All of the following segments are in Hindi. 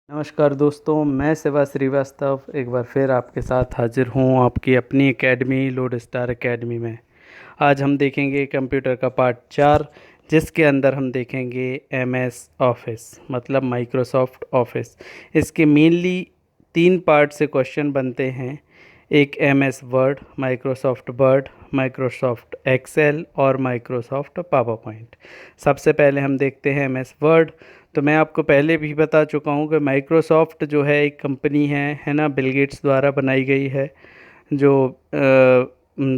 नमस्कार दोस्तों, मैं शिवा श्रीवास्तव एक बार फिर आपके साथ हाजिर हूँ आपकी अपनी एकेडमी लोड स्टार एकेडमी में। आज हम देखेंगे कंप्यूटर का पार्ट 4, जिसके अंदर हम देखेंगे एमएस ऑफिस मतलब माइक्रोसॉफ्ट ऑफिस। इसके मेनली 3 पार्ट से क्वेश्चन बनते हैं। एक MS Word, Microsoft Word, Microsoft Excel और माइक्रोसॉफ्ट पावर पॉइंट। सबसे पहले हम देखते हैं एमएस वर्ड। तो मैं आपको पहले भी बता चुका हूँ कि माइक्रोसॉफ्ट जो है एक कंपनी है ना, बिल गेट्स द्वारा बनाई गई है, जो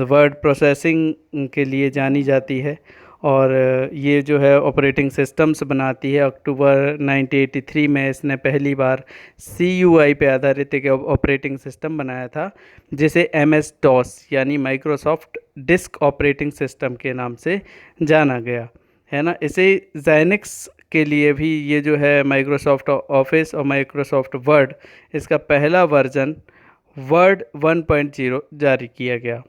वर्ड प्रोसेसिंग के लिए जानी जाती है। और ये जो है ऑपरेटिंग सिस्टम्स बनाती है। अक्टूबर 1983 में इसने पहली बार CUI पे आधारित एक ऑपरेटिंग सिस्टम बनाया था, जिसे MS DOS यानी माइक्रोसॉफ्ट डिस्क ऑपरेटिंग सिस्टम के नाम से जाना गया है ना। इसे ज़ाइनिक्स के लिए भी ये जो है माइक्रोसॉफ्ट ऑफिस और माइक्रोसॉफ्ट वर्ड, इसका पहला वर्जन वर्ड 1.0 जारी किया गया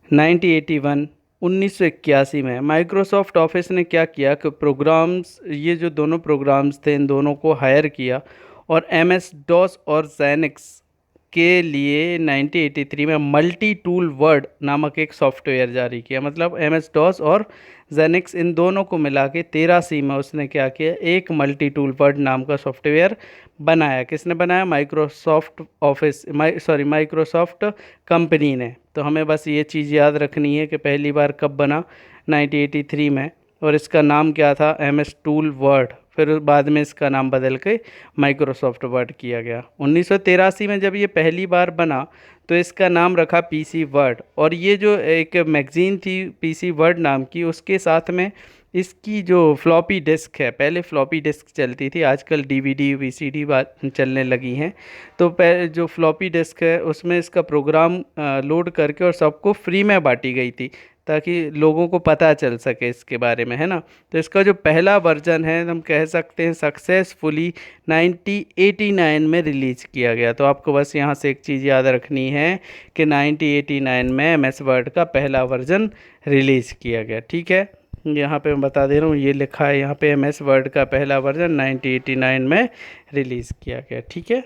1981 1981 में। माइक्रोसॉफ्ट ऑफिस ने क्या किया कि प्रोग्राम्स, ये जो दोनों प्रोग्राम्स थे, इन दोनों को हायर किया और MS DOS और Xenix के लिए 1983 में मल्टी टूल वर्ड नामक एक सॉफ्टवेयर जारी किया। मतलब MS DOS और Xenix इन दोनों को मिला के 83 में उसने क्या किया, एक मल्टी टूल वर्ड नाम का सॉफ्टवेयर बनाया। किसने बनाया? माइक्रोसॉफ्ट ऑफिस, माइक्रोसॉफ्ट कंपनी ने। तो हमें बस ये चीज़ याद रखनी है कि पहली बार कब बना, 1983 में, और इसका नाम क्या था? MS tool word. फिर बाद में इसका नाम बदल के माइक्रोसॉफ्ट वर्ड किया गया। 1983 में जब ये पहली बार बना तो इसका नाम रखा PC वर्ड। और ये जो एक मैगज़ीन थी PC वर्ड नाम की, उसके साथ में इसकी जो फ्लॉपी डिस्क है, पहले फ्लॉपी डिस्क चलती थी, आजकल DVD VCD बात चलने लगी हैं। तो जो फ्लॉपी डिस्क है उसमें इसका प्रोग्राम लोड करके और सबको फ्री में बांटी गई थी, ताकि लोगों को पता चल सके इसके बारे में, है ना। तो इसका जो पहला वर्जन है, हम कह सकते हैं सक्सेसफुली 1989 में रिलीज़ किया गया। तो आपको बस यहाँ से एक चीज़ याद रखनी है कि 1989 में MS वर्ड का पहला वर्जन रिलीज़ किया गया। ठीक है, यहाँ पे मैं बता दे रहा हूँ, ये लिखा है यहाँ पे MS वर्ड का पहला वर्जन 1989 में रिलीज़ किया गया। ठीक है,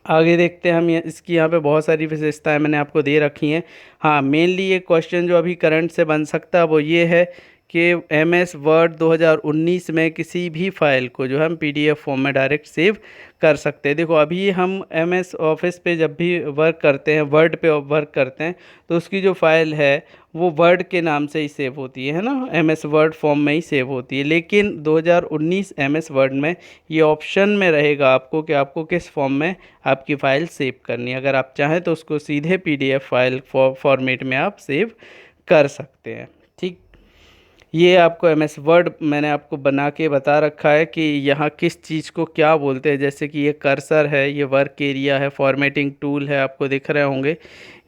आगे देखते हैं हम। इसकी यहाँ पे बहुत सारी विशेषताएं मैंने आपको दे रखी हैं। हाँ, मेनली ये क्वेश्चन जो अभी करंट से बन सकता है वो ये है कि MS वर्ड 2019 में किसी भी फाइल को जो हम PDF फॉर्म में डायरेक्ट सेव कर सकते हैं। देखो, अभी हम MS ऑफिस पे जब भी वर्क करते हैं, वर्ड पे वर्क करते हैं, तो उसकी जो फाइल है वो वर्ड के नाम से ही सेव होती है ना, MS वर्ड फॉर्म में ही सेव होती है। लेकिन 2019 MS वर्ड में ये ऑप्शन में रहेगा आपको कि आपको किस फॉर्म में आपकी फ़ाइल सेव करनी है। अगर आप चाहें तो उसको सीधे PDF फाइल फॉर्मेट में आप सेव कर सकते हैं। ठीक, ये आपको MS वर्ड मैंने आपको बना के बता रखा है कि यहाँ किस चीज़ को क्या बोलते हैं। जैसे कि ये कर्सर है, ये वर्क एरिया है, फॉर्मेटिंग टूल है, आपको दिख रहे होंगे,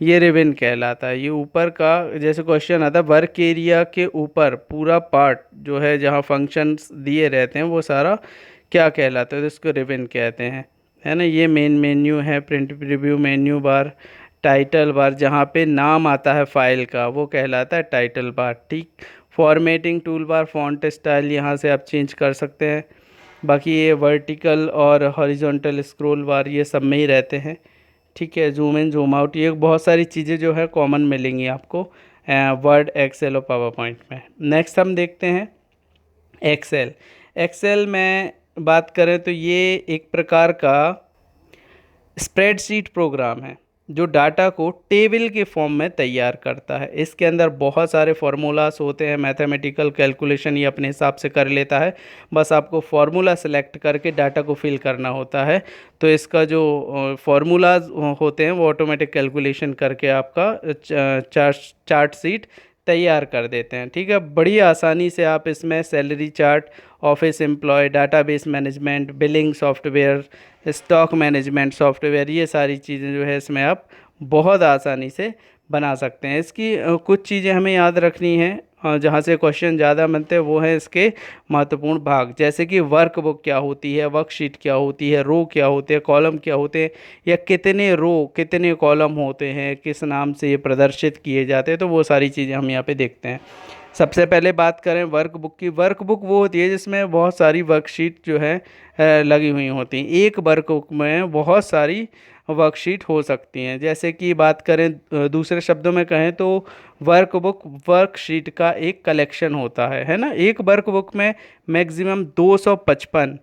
ये रिबन कहलाता है। ये ऊपर का, जैसे क्वेश्चन आता है, वर्क एरिया के ऊपर पूरा पार्ट जो है जहाँ फंक्शंस दिए रहते हैं वो सारा क्या कहलाता है? तो इसको रिबन कहते हैं, है ना। ये मेन मेन्यू है, print preview menu bar, title bar, जहाँ पे नाम आता है फाइल का वो कहलाता है टाइटल बार। ठीक, formatting tool bar, font style यहाँ से आप चेंज कर सकते हैं। बाकी ये वर्टिकल और हॉरिजॉन्टल स्क्रॉल बार ये सब में ही रहते हैं। ठीक है, जूम इन जूम आउट, ये बहुत सारी चीज़ें जो है कॉमन मिलेंगी आपको वर्ड, एक्सेल और पावर पॉइंट में। नेक्स्ट हम देखते हैं एक्सेल। एक्सेल में बात करें तो ये एक प्रकार का स्प्रेडशीट प्रोग्राम है जो डाटा को टेबल के फॉर्म में तैयार करता है। इसके अंदर बहुत सारे फार्मूलास होते हैं, मैथमेटिकल कैलकुलेशन ये अपने हिसाब से कर लेता है। बस आपको फार्मूला सेलेक्ट करके डाटा को फिल करना होता है। तो इसका जो फार्मूलाज होते हैं वो ऑटोमेटिक कैलकुलेशन करके आपका चार्ट शीट तैयार कर देते हैं। ठीक है, बड़ी आसानी से आप इसमें salary chart, office employ, database management, billing software, stock management software, ये सारी चीज़ें जो है इसमें आप बहुत आसानी से बना सकते हैं। इसकी कुछ चीज़ें हमें याद रखनी है, जहाँ से क्वेश्चन ज़्यादा बनते हैं वो है इसके महत्वपूर्ण भाग। जैसे कि वर्कबुक क्या होती है, वर्कशीट क्या होती है, रो क्या होते हैं, कॉलम क्या होते हैं, या कितने रो कितने कॉलम होते हैं, किस नाम से ये प्रदर्शित किए जाते हैं, तो वो सारी चीज़ें हम यहाँ पे देखते हैं। सबसे पहले बात करें वर्कबुक की। वर्कबुक वो होती है जिसमें बहुत सारी वर्कशीट जो है लगी हुई होती हैं। एक वर्कबुक में बहुत सारी वर्कशीट हो सकती हैं। जैसे कि बात करें दूसरे शब्दों में कहें तो वर्कबुक वर्कशीट का एक कलेक्शन होता है ना। एक वर्कबुक में मैक्सिमम 255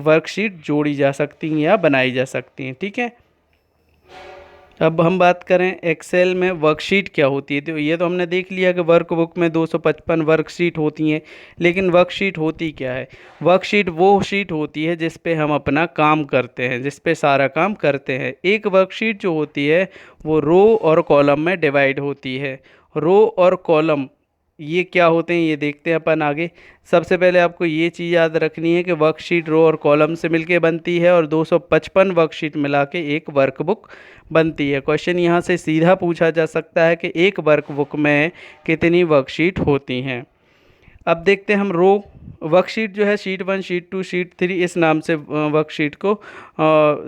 वर्कशीट जोड़ी जा सकती हैं या बनाई जा सकती हैं। ठीक है। अब हम बात करें एक्सेल में वर्कशीट क्या होती है। तो ये तो हमने देख लिया कि वर्कबुक में 255 वर्कशीट होती हैं। लेकिन वर्कशीट होती क्या है? वर्कशीट वो शीट होती है जिस पे हम अपना काम करते हैं, जिस पे सारा काम करते हैं। एक वर्कशीट जो होती है वो रो और कॉलम में डिवाइड होती है। रो और कॉलम ये क्या होते हैं ये देखते हैं अपन आगे। सबसे पहले आपको ये चीज़ याद रखनी है कि वर्कशीट रो और कॉलम से मिलके बनती है और 255 वर्कशीट मिला के एक वर्कबुक बनती है। क्वेश्चन यहाँ से सीधा पूछा जा सकता है कि एक वर्कबुक में कितनी वर्कशीट होती हैं। अब देखते हैं हम रो। वर्कशीट जो है शीट 1, शीट 2, शीट 3 इस नाम से वर्कशीट को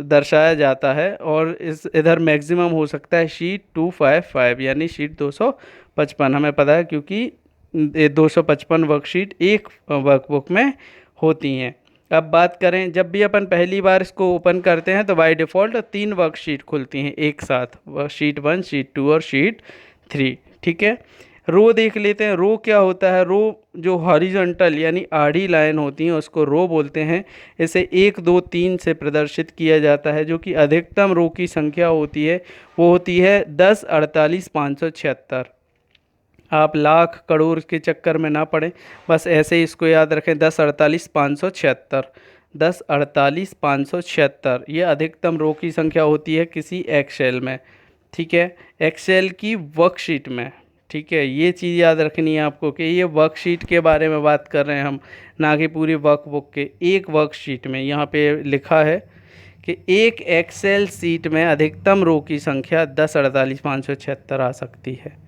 दर्शाया जाता है। और इस इधर मैक्सिमम हो सकता है शीट 255 यानी शीट 255 हमें पता है क्योंकि ये 255 वर्कशीट एक वर्कबुक में होती हैं। अब बात करें जब भी अपन पहली बार इसको ओपन करते हैं तो बाय डिफ़ॉल्ट 3 वर्कशीट खुलती हैं एक साथ, शीट 1, शीट 2 और शीट 3। ठीक है। रो देख लेते हैं। रो क्या होता है? रो जो हॉरिजॉन्टल यानी आड़ी लाइन होती हैं उसको रो बोलते हैं। इसे 1, 2, 3 से प्रदर्शित किया जाता है। जो कि अधिकतम रो की संख्या होती है वो होती है 10, 48, 576। आप लाख करोड़ के चक्कर में ना पड़ें, बस ऐसे ही इसको याद रखें। 10, 48, 576। 10, 48, 576 ये अधिकतम रो की संख्या होती है किसी एक्सेल में। ठीक है। एक्सेल की वर्कशीट में। ठीक है। ये चीज़ याद रखनी है आपको कि ये वर्कशीट के बारे में बात कर रहे हैं हम, ना कि पूरी वर्कबुक के। एक वर्कशीट में यहाँ पे लिखा है कि एक एक्सेल सीट में अधिकतम रो की संख्या 10, 48, 576 आ सकती है।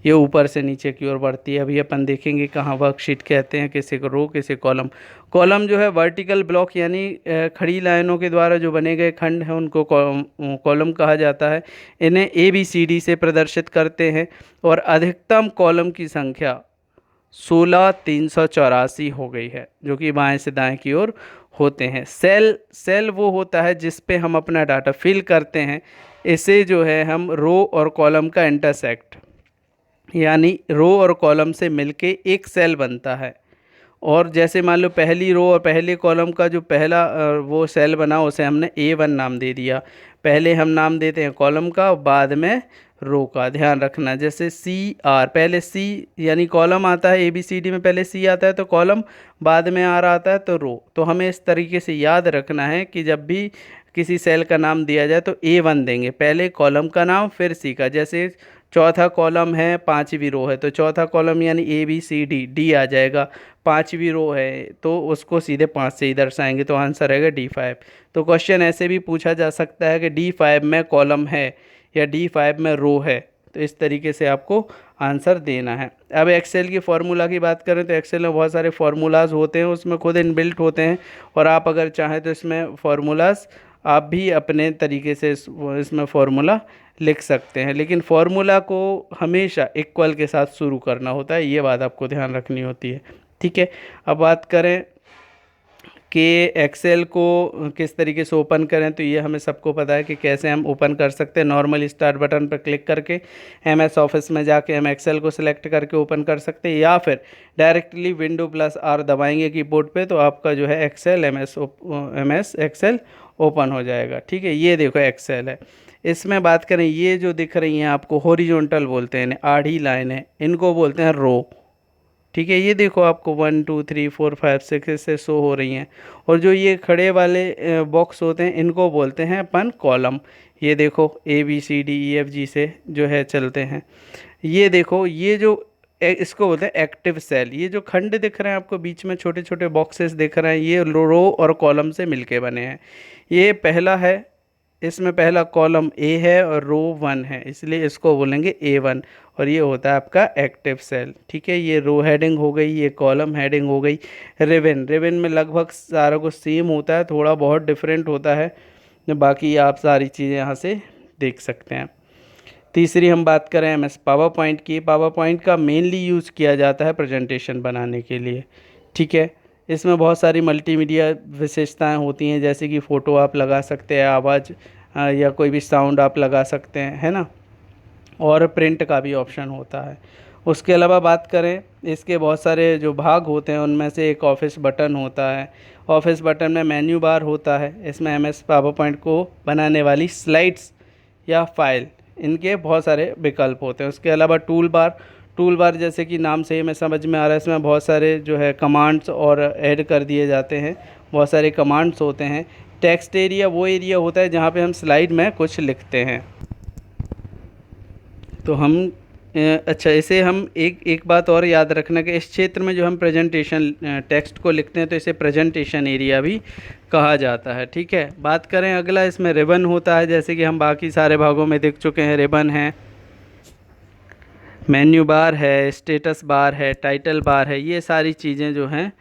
ये ऊपर से नीचे की ओर बढ़ती है। अभी अपन देखेंगे कहाँ वर्कशीट कहते हैं किसी को रो, किसी कॉलम। कॉलम जो है वर्टिकल ब्लॉक यानी खड़ी लाइनों के द्वारा जो बने गए खंड हैं उनको कॉलम कहा जाता है। इन्हें ABCD से प्रदर्शित करते हैं। और अधिकतम कॉलम की संख्या 16,384 हो गई है, जो कि बाएं से दाएं की ओर होते हैं। सेल सेल वो होता है जिस पे हम अपना डाटा फिल करते हैं। इसे जो है हम रो और कॉलम का इंटरसेक्ट यानी रो और कॉलम से मिलके एक सेल बनता है। और जैसे मान लो पहली रो और पहले कॉलम का जो पहला वो सेल बना उसे हमने A1 नाम दे दिया। पहले हम नाम देते हैं कॉलम का, बाद में रो का। ध्यान रखना जैसे CR, पहले C यानी कॉलम आता है ABCD में, पहले C आता है तो कॉलम, बाद में R आता है तो रो। तो हमें इस तरीके से याद रखना है कि जब भी किसी सेल का नाम दिया जाए तो A1 देंगे, पहले कॉलम का नाम फिर C का। जैसे चौथा कॉलम है, पांचवी रो है तो चौथा कॉलम यानी ABCD, D आ जाएगा। पांचवी रो है तो उसको सीधे 5 से ही दर्शाएंगे तो आंसर रहेगा D5। तो क्वेश्चन ऐसे भी पूछा जा सकता है कि D5 में कॉलम है या D5 में रो है। तो इस तरीके से आपको आंसर देना है। अब एक्सेल की फार्मूला की बात करें तो एक्सेल में बहुत सारे फार्मूलाज होते हैं, उसमें खुद इनबिल्ट होते हैं। और आप अगर चाहें तो इसमें फार्मूलाज आप भी अपने तरीके से इसमें फार्मूला लिख सकते हैं। लेकिन फार्मूला को हमेशा इक्वल के साथ शुरू करना होता है, ये बात आपको ध्यान रखनी होती है। ठीक है। अब बात करें कि एक्सेल को किस तरीके से ओपन करें, तो ये हमें सबको पता है कि कैसे हम ओपन कर सकते हैं। नॉर्मल स्टार्ट बटन पर क्लिक करके MS ऑफिस में जाके हम एक्सेल को सिलेक्ट करके ओपन कर सकते हैं, या फिर डायरेक्टली Window+R दबाएंगे कीबोर्ड पे तो आपका जो है एक्सेल MS एक्सेल ओपन हो जाएगा। ठीक है। ये देखो एक्सेल है। इसमें बात करें ये जो दिख रही हैं आपको हॉरिजॉन्टल बोलते हैं, इन्हें आड़ी लाइन है, इनको बोलते हैं रो। ठीक है। ये देखो आपको 1, 2, 3, 4, 5, 6 से शो हो रही हैं। और जो ये खड़े वाले बॉक्स होते हैं इनको बोलते हैं अपन कॉलम। ये देखो ABCDEFG से जो है चलते हैं। ये देखो ये जो इसको बोलते हैं एक्टिव सेल। ये जो खंड दिख रहे हैं आपको बीच में छोटे छोटे बॉक्सेस दिख रहे हैं, ये रो और कॉलम से मिलके बने हैं। ये पहला है, इसमें पहला कॉलम A है और रो 1 है, इसलिए इसको बोलेंगे A1। और ये होता है आपका एक्टिव सेल। ठीक है। ये रो हेडिंग हो गई, ये कॉलम हेडिंग हो गई। रिबन, रिबन में लगभग सारा कुछ सेम होता है, थोड़ा बहुत डिफरेंट होता है। बाकी आप सारी चीज़ें यहाँ से देख सकते हैं। तीसरी हम बात करें एम एस पावर पॉइंट की। पावर पॉइंट का मेनली यूज़ किया जाता है प्रेजेंटेशन बनाने के लिए, ठीक है। इसमें बहुत सारी मल्टीमीडिया विशेषताएं होती हैं, जैसे कि फ़ोटो आप लगा सकते हैं, आवाज़ या कोई भी साउंड आप लगा सकते हैं, है ना, और प्रिंट का भी ऑप्शन होता है। उसके अलावा बात करें, इसके बहुत सारे जो भाग होते हैं उनमें से एक ऑफिस बटन होता है। ऑफिस बटन में मेन्यू बार होता है। इसमें एम एस पावर पॉइंट को बनाने वाली स्लाइड्स या फाइल, इनके बहुत सारे विकल्प होते हैं। उसके अलावा टूल बार जैसे कि नाम से ही हमें समझ में आ रहा है, इसमें बहुत सारे जो है कमांड्स और ऐड कर दिए जाते हैं, बहुत सारे कमांड्स होते हैं। टेक्स्ट एरिया वो एरिया होता है जहाँ पे हम स्लाइड में कुछ लिखते हैं। तो हम अच्छा, इसे हम एक बात और याद रखना कि इस क्षेत्र में जो हम प्रेजेंटेशन टेक्स्ट को लिखते हैं तो इसे प्रेजेंटेशन एरिया भी कहा जाता है, ठीक है। बात करें अगला, इसमें रिबन होता है, जैसे कि हम बाकी सारे भागों में देख चुके हैं। रिबन है, मेन्यू बार है, स्टेटस बार है, टाइटल बार है, ये सारी चीज़ें जो हैं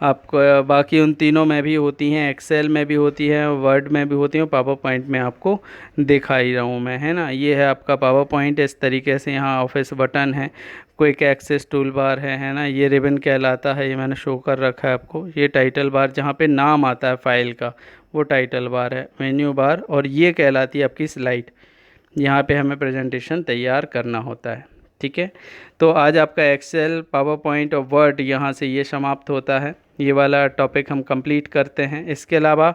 आपको बाकी उन तीनों में भी होती हैं, एक्सेल में भी होती हैं, वर्ड में भी होती हैं, पावर पॉइंट में आपको दिखा ही रहा हूँ मैं, है ना। ये है आपका पावर पॉइंट। इस तरीके से यहाँ ऑफिस बटन है, क्विक एक्सेस टूल बार है ना, ये रिबन कहलाता है, ये मैंने शो कर रखा है आपको। ये टाइटल बार जहाँ पे नाम आता है फाइल का, वो टाइटल बार है। मेन्यू बार, और ये कहलाती है आपकी स्लाइड, यहाँ पे हमें प्रेजेंटेशन तैयार करना होता है, ठीक है। तो आज आपका एक्सेल, पावर पॉइंट और वर्ड यहाँ से ये समाप्त होता है। ये वाला टॉपिक हम कंप्लीट करते हैं। इसके अलावा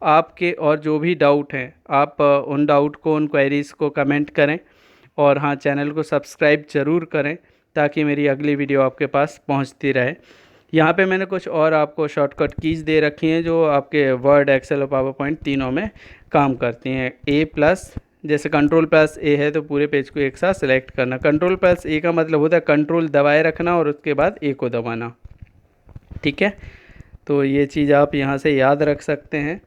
आपके और जो भी डाउट हैं, आप उन डाउट को, उन क्वेरीज़ को कमेंट करें, और हाँ, चैनल को सब्सक्राइब ज़रूर करें ताकि मेरी अगली वीडियो आपके पास पहुँचती रहे। यहाँ पे मैंने कुछ और आपको शॉर्टकट कीज़ दे रखी हैं जो आपके वर्ड, एक्सेल और पावर पॉइंट तीनों में काम करती हैं। A+, जैसे कंट्रोल+A है तो पूरे पेज को एक साथ सेलेक्ट करना। कंट्रोल+A का मतलब होता है कंट्रोल दबाए रखना और उसके बाद A को दबाना, ठीक है। तो ये चीज़ आप यहाँ से याद रख सकते हैं।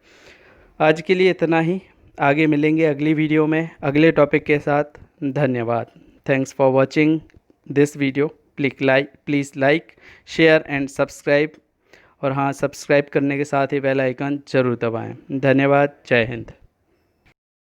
आज के लिए इतना ही, आगे मिलेंगे अगली वीडियो में अगले टॉपिक के साथ। धन्यवाद। Thanks for watching this video. Please like, share and subscribe, और हाँ, सब्सक्राइब करने के साथ ही बेल आइकन ज़रूर दबाएं। धन्यवाद। जय हिंद।